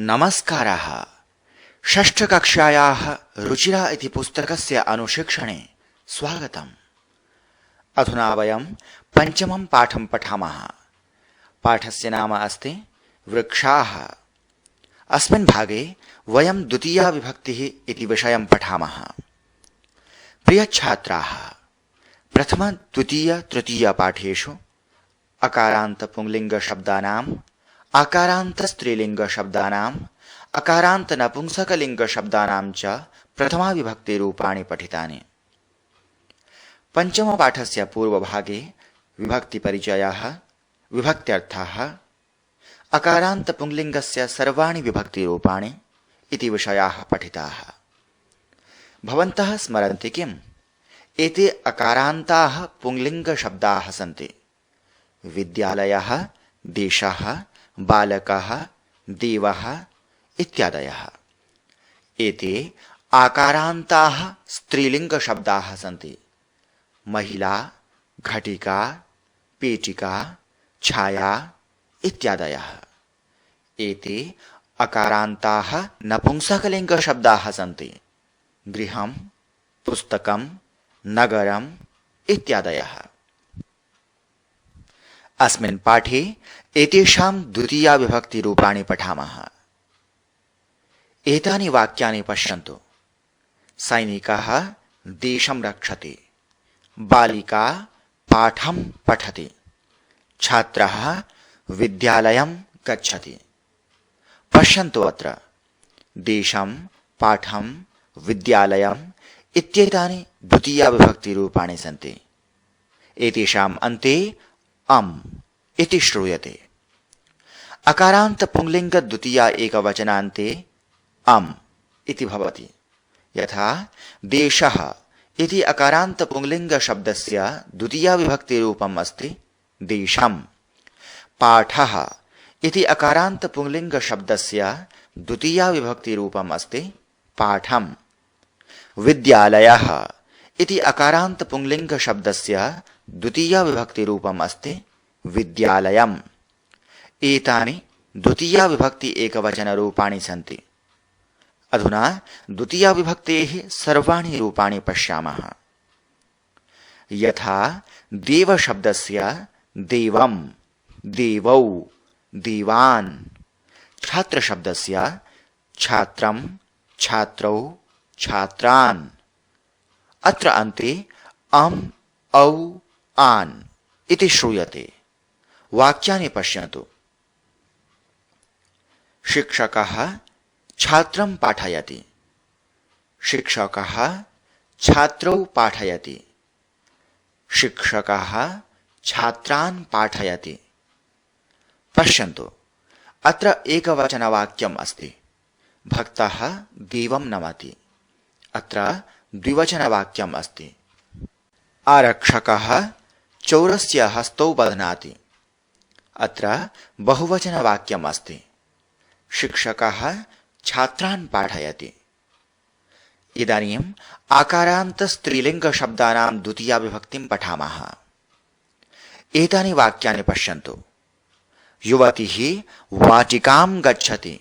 नमस्काराः। षष्ठकक्षायाः रुचिरा इति पुस्तकस्य अनुशिक्षणे स्वागतम्। अधुना वयं पञ्चमं पाठं पठामः। पाठस्य नाम अस्ति वृक्षाः। अस्मिन् भागे वयं द्वितीया विभक्तिः इति विषयं पठामः। प्रियछात्राः, प्रथम द्वितीय तृतीय पाठेषु अकारान्त पुंलिंग शब्दानाम्, अकारान्त स्त्रीलिंग शब्दानाम्, अकारान्त नपुंसकलिंग शब्दानां च प्रथमा विभक्ति रूपाणि पठितानि। पंचम पाठस्य पूर्वभागे विभक्ति परिचयः, विभक्त्यर्थः, अकारान्त पुंलिंगस्य सर्वाणि विभक्ति रूपाणि इति विषयाः पठिताः। भवन्तः स्मरन्ति किम्? एते अकारान्ताः पुंलिंग शब्दाः सन्ति। विद्यालयः, देशः, बालकः, देवः इत्यादयः। एते आकारान्ताः स्त्रीलिंग शब्दाः सन्ति। महिला, घटिका, पेटिका, छाया इत्यादयः। एते अकारान्ताः नपुंसकलिंग शब्दाः सन्ति। गृहं, पुस्तकं, नगरम् इत्यादयः। अस्मिन् पाठे एतेषां द्वितीया विभक्ति रूपाणि पठामः। एतानि वाक्यानि पश्यन्तु। सैनिकः देशं रक्षति। बालिका पाठं पठति। छात्रः विद्यालयं गच्छति। पश्यन्तु अत्र देशं, पाठं, विद्यालयम् इत्येतानि द्वितीया विभक्ति रूपाणि सन्ति। एतेषाम् अन्ते अम् इति श्रूयते। अकारान्त पुंलिंग द्वितीया एकवचनान्ते अम् इति भवति। यथा देशः इति अकारान्त पुंलिंग शब्दस्य द्वितीया विभक्ति रूपम् अस्ति देशम्। पाठः इति अकारान्त पुंलिंग शब्दस्य द्वितीया विभक्ति रूपम् अस्ति पाठम्। विद्यालयः इति अकारान्त पुंलिंग शब्दस्य द्वितीया विभक्ति रूपम् अस्ति विद्यालयम्। एतानि द्वितीया विभक्ति एकवचन रूपाणि सन्ति। अधुना द्वितीया विभक्तेः सर्वाणि रूपाणि पश्यामः। यथा देव शब्दस्य देवं, देवौ, देवान्। छात्र शब्दस्य छात्रं, छात्रौ, छात्रान्। अत्र अन्ते अम्, औ, आन् इति श्रूयते। वाक्यानि पश्यन्तु। शिक्षकः छात्रं पाठयति। शिक्षकः छात्रौ पाठयति। शिक्षकः छात्रान् पाठयति। पश्यन्तु, अत्र एकवचनवाक्यम् अस्ति। भक्तः देवं नमति। अत्र द्विवचनवाक्यम् अस्ति। आरक्षकः चोरस्य हस्तौ बध्नाति। अत्र बहुवचनवाक्यम् अस्ति। शिक्षकः छात्रान् पाठयति। इदानीम् आकारान्त स्त्रीलिंग शब्दानां द्वितीया विभक्तिं पठामः। एतानि वाक्यानि पश्यन्तु। युवतिः वाटिकां गच्छति।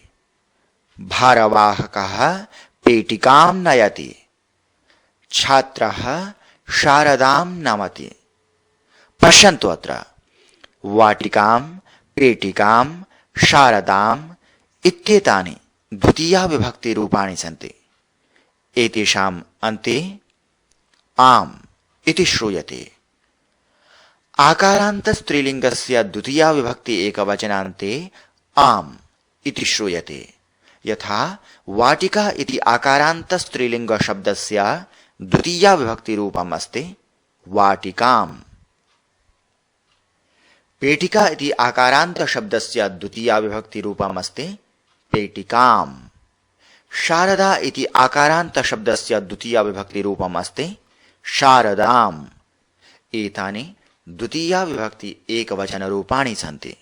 भारवाहकः पेटिकां नयति। छात्रः शारदां नमति। पश्यन्तु अत्र वाटिकां, पेटिकां, शारदाम् इत्येतानि द्वितीया विभक्ति रूपाणि सन्ति। एतेषाम् अन्ते आम् इति श्रूयते। आकारान्त स्त्रीलिंगस्य द्वितीया विभक्ति एकवचनान्ते आम् इति श्रूयते। यथा वाटिका इति आकारान्त स्त्रीलिंग शब्दस्य द्वितीया विभक्ति रूपम् अस्ति वाटिकाम्। पेटिका इति आकारान्त शब्दस्य द्वितीया विभक्ति रूपम् अस्ति पेटिकाम्। शारदा इति आकारान्त शब्दस्य द्वितीया विभक्ति रूपम् अस्ति शारदाम्। एतानि द्वितीया विभक्ति एकवचन रूपाणि सन्ति।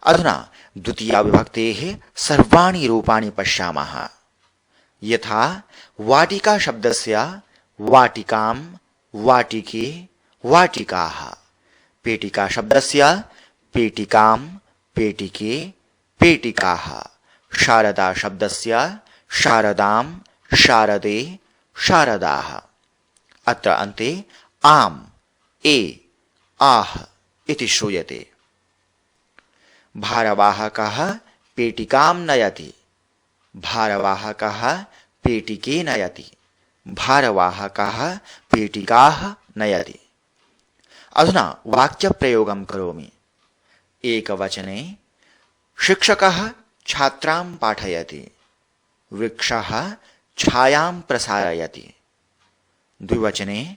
अधुना द्वितीया विभक्तेः सर्वाणि रूपाणि पश्यामः। यथा वाटिका शब्दस्य वाटिकां, वाटिके, वाटिकाः। पेटिका शब्दस्य पेटिकां, पेटिके, पेटिकाः शारदा शब्दस्य शारदां शारदे शारदाः अत्र अन्ते आम् ए आह इति श्रूयते। भारवाहकः पेटिकां नयति भारवाहकः पेटिके नयति भारवाहकः पेटिकाः नयति। अधुना वाक्यप्रयोगं करोमि। एकवचने शिक्षकः छात्रां पाठयति वृक्षः छायां प्रसारयति। द्विवचने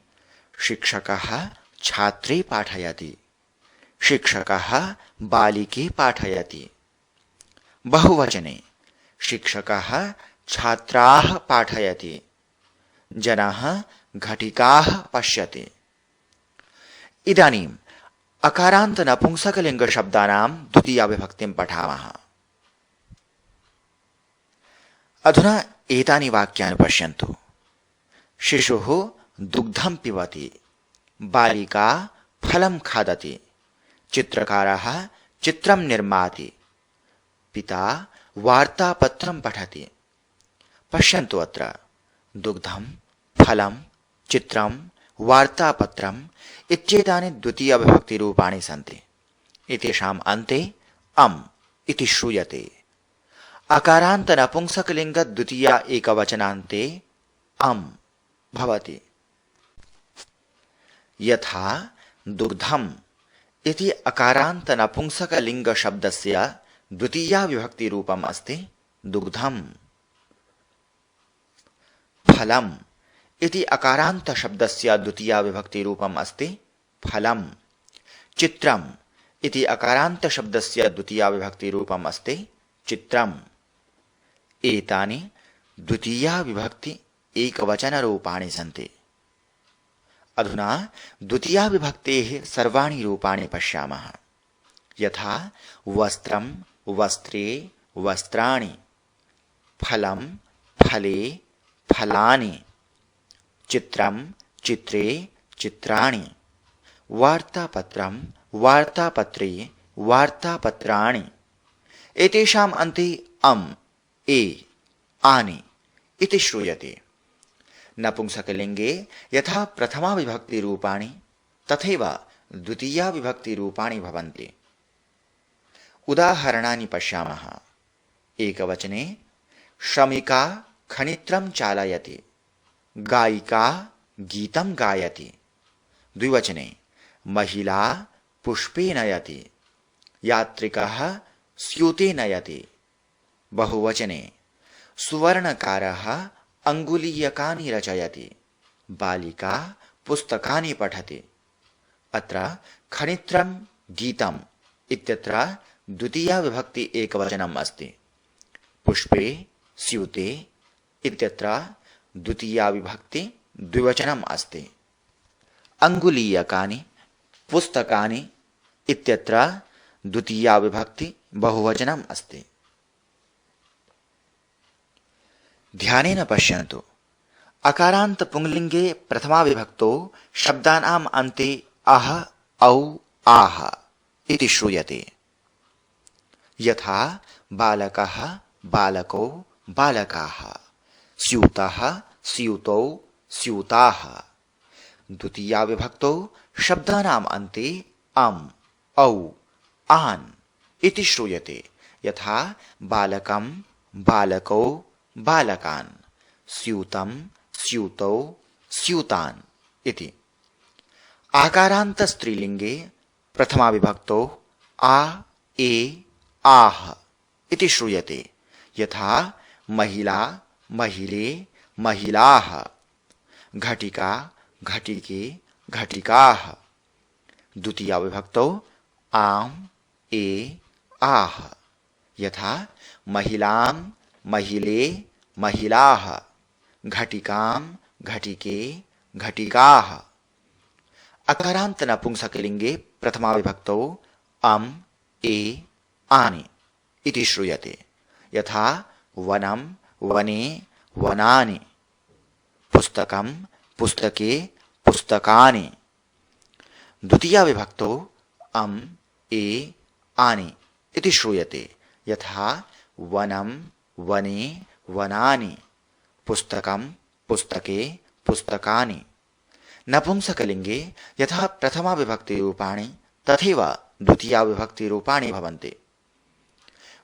शिक्षकः छात्रे पाठयति शिक्षकः बालिके पाठयति। बहुवचने शिक्षकः छात्राः पाठयति जनः घटिकाः पश्यति। इदानीम् अकारान्त नपुंसकलिङ्ग शब्दानां द्वितीया विभक्तिं पठामः। अधुना एतानि वाक्यानि पश्यन्तु। शिशुः दुग्धं पिबति बालिका फलं खादति चित्रकारः चित्रं निर्माति पिता वार्तापत्रं पठति। पश्यन्तु अत्र दुग्धं फलं चित्रं वार्तापत्रम् इत्येतानि द्वितीया विभक्तिरूपाणि सन्ति। एतेषाम् अन्ते अम् इति श्रूयते। अकारान्त नपुंसकलिङ्ग द्वितीया एकवचनान्ते अम् भवति। यथा दुग्धम् इति अकारान्त नपुंसकलिङ्ग शब्दस्य द्वितीया विभक्तिरूपम् अस्ति दुग्धम्। फलम् इति अकारान्त शब्दस्य द्वितीया विभक्तिरूपम् अस्ति फलम्। चित्रम् इति अकारान्त शब्दस्य द्वितीया विभक्तिरूपम् अस्ति चित्रम्। एतानि द्वितीया विभक्ति एकवचनरूपाणि सन्ति। अधुना द्वितीया विभक्तेः सर्वाणि रूपाणि पश्यामः। यथा वस्त्रं वस्त्रे वस्त्राणि फलं फले फलानि चित्रं चित्रे चित्राणि वार्तापत्रं वार्तापत्रे वार्तापत्राणि। एतेषाम् अन्ते अम् ए आनि इति श्रूयते। नपुंसकलिङ्गे यथा प्रथमा विभक्तिरूपाणि तथैव द्वितीया विभक्तिरूपाणि भवन्ति। उदाहरणानि पश्यामः। एकवचने श्रमिका खनित्रं चालयति गायिका गीतं गायति। द्विवचने महिला पुष्पे नयति यात्रिकः स्यूते नयति। बहुवचने सुवर्णकारः अङ्गुलीयकानि रचयति बालिका पुस्तकानि पठति। अत्र खनित्रं गीतम् इत्यत्र द्वितीया विभक्ति एकवचनम् अस्ति। पुष्पे स्यूते इत्यत्र द्वितीया विभक्ति द्विवचनम् अस्ति। अङ्गुलीयकानि पुस्तकानि इत्यत्र द्वितीया विभक्ति बहुवचनम् अस्ति। ध्यानेन पश्यन्तु। अकारान्त पुंलिङ्गे प्रथमा विभक्तौ शब्दानाम् अन्ते अह औ आह इति श्रूयते। यथा बालकः बालकौ बालकाः स्यूतः स्यूतौ स्यूताः। द्वितीया विभक्तौ शब्दानाम् अन्ते अम् औ आन् इति श्रूयते। यथा बालकं बालकौ बालकान् स्यूतं स्यूतौ स्यूतान् इति। आकारान्त स्त्रीलिङ्गे प्रथमा विभक्तौ आ ए आह इति श्रूयते। यथा महिला महिले महिलाः घटिका घटिके घटिकाः। द्वितीया विभक्तौ आम् ए आह। यथा महिलां महिले महिलाः घटिकां घटिके घटिकाः। अकारान्त नपुंसकलिङ्गे प्रथमा विभक्तौ अम् ए आनि इति श्रूयते। यथा वनं वने वनानि पुस्तकं पुस्तके पुस्तकानि। द्वितीया विभक्तौ अम् ए आनि इति श्रूयते। यथा वनं वने वनानि, पुस्तकं पुस्तके पुस्तकानि। नपुंसकलिङ्गे यथा प्रथमाविभक्तिरूपाणि तथैव द्वितीयाविभक्तिरूपाणि भवन्ति।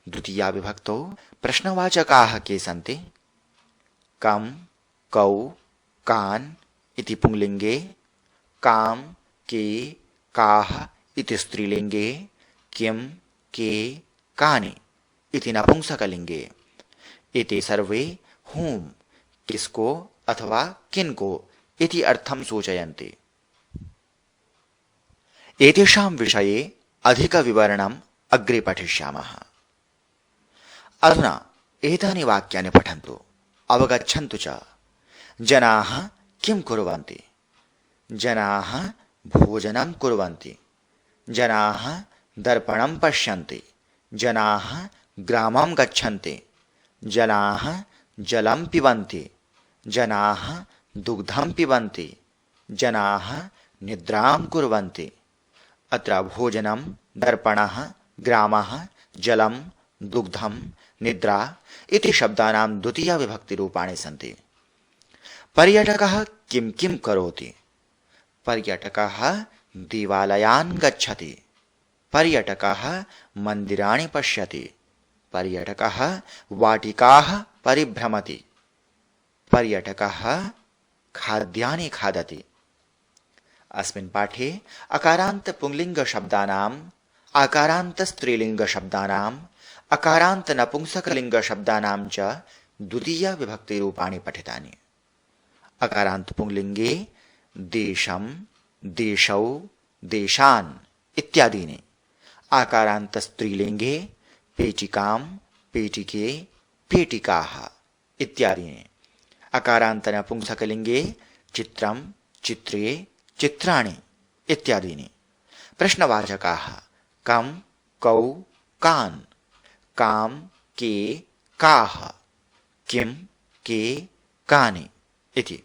द्वितीयाविभक्तौ प्रश्नवाचकाः के सन्ति? कं कौ कान् इति पुंलिङ्गे, कां के काः इति स्त्रीलिङ्गे, किं के कानि इति नपुंसकलिङ्गे। एते सर्वे हुं किसको अथवा किनको इति अर्थं सूचयन्ति। एतेषां विषये अधिकविवरणम् अग्रे पठिष्यामः। अधुना एतानि वाक्यानि पठन्तु, अवगच्छन्तु च। जनाः किं कुर्वन्ति? जनाः भोजनं कुर्वन्ति। जनाः दर्पणं पश्यन्ति। जनाः ग्रामं गच्छन्ति। जनाः जलं पिबन्ति। जनाः दुग्धं पिबन्ति। जनाः निद्रां कुर्वन्ति। अत्र भोजनं, दर्पणः, ग्रामः, जलं, दुग्धं, निद्रा इति शब्दानां द्वितीयाविभक्तिरूपाणि सन्ति। पर्यटकः किं किं करोति? पर्यटकः देवालयान् गच्छति। पर्यटकः मन्दिराणि पश्यति। पर्यटकः वाटिकाः परिभ्रमति। पर्यटकः खाद्यानि खादति। अस्मिन् पाठे अकारान्त पुंलिङ्ग शब्दानाम्, आकारान्त स्त्रीलिङ्ग शब्दानाम्, अकारान्त नपुंसकलिङ्ग शब्दानां च द्वितीया विभक्तिरूपाणि पठितानि। अकारान्त पुंलिङ्गे देशं, देशौ, देशान् इत्यादीनि। आकारान्त स्त्रीलिङ्गे पेटिकां, पेटिके, पेटिकाः इत्यादीनि। अकारान्त नपुंसकलिङ्गे चित्रं, चित्रे, चित्राणि इत्यादीनि। प्रश्नवाचकाः कं कौ कान्, कां के काः, किं के कानि इति।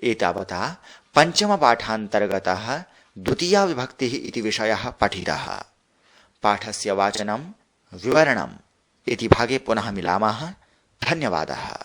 एतावता पञ्चमपाठान्तर्गतः द्वितीया विभक्तिः इति विषयः पठितः। पाठस्य वाचनं विवरणम् इति भागे पुनः मिलामः। धन्यवादः।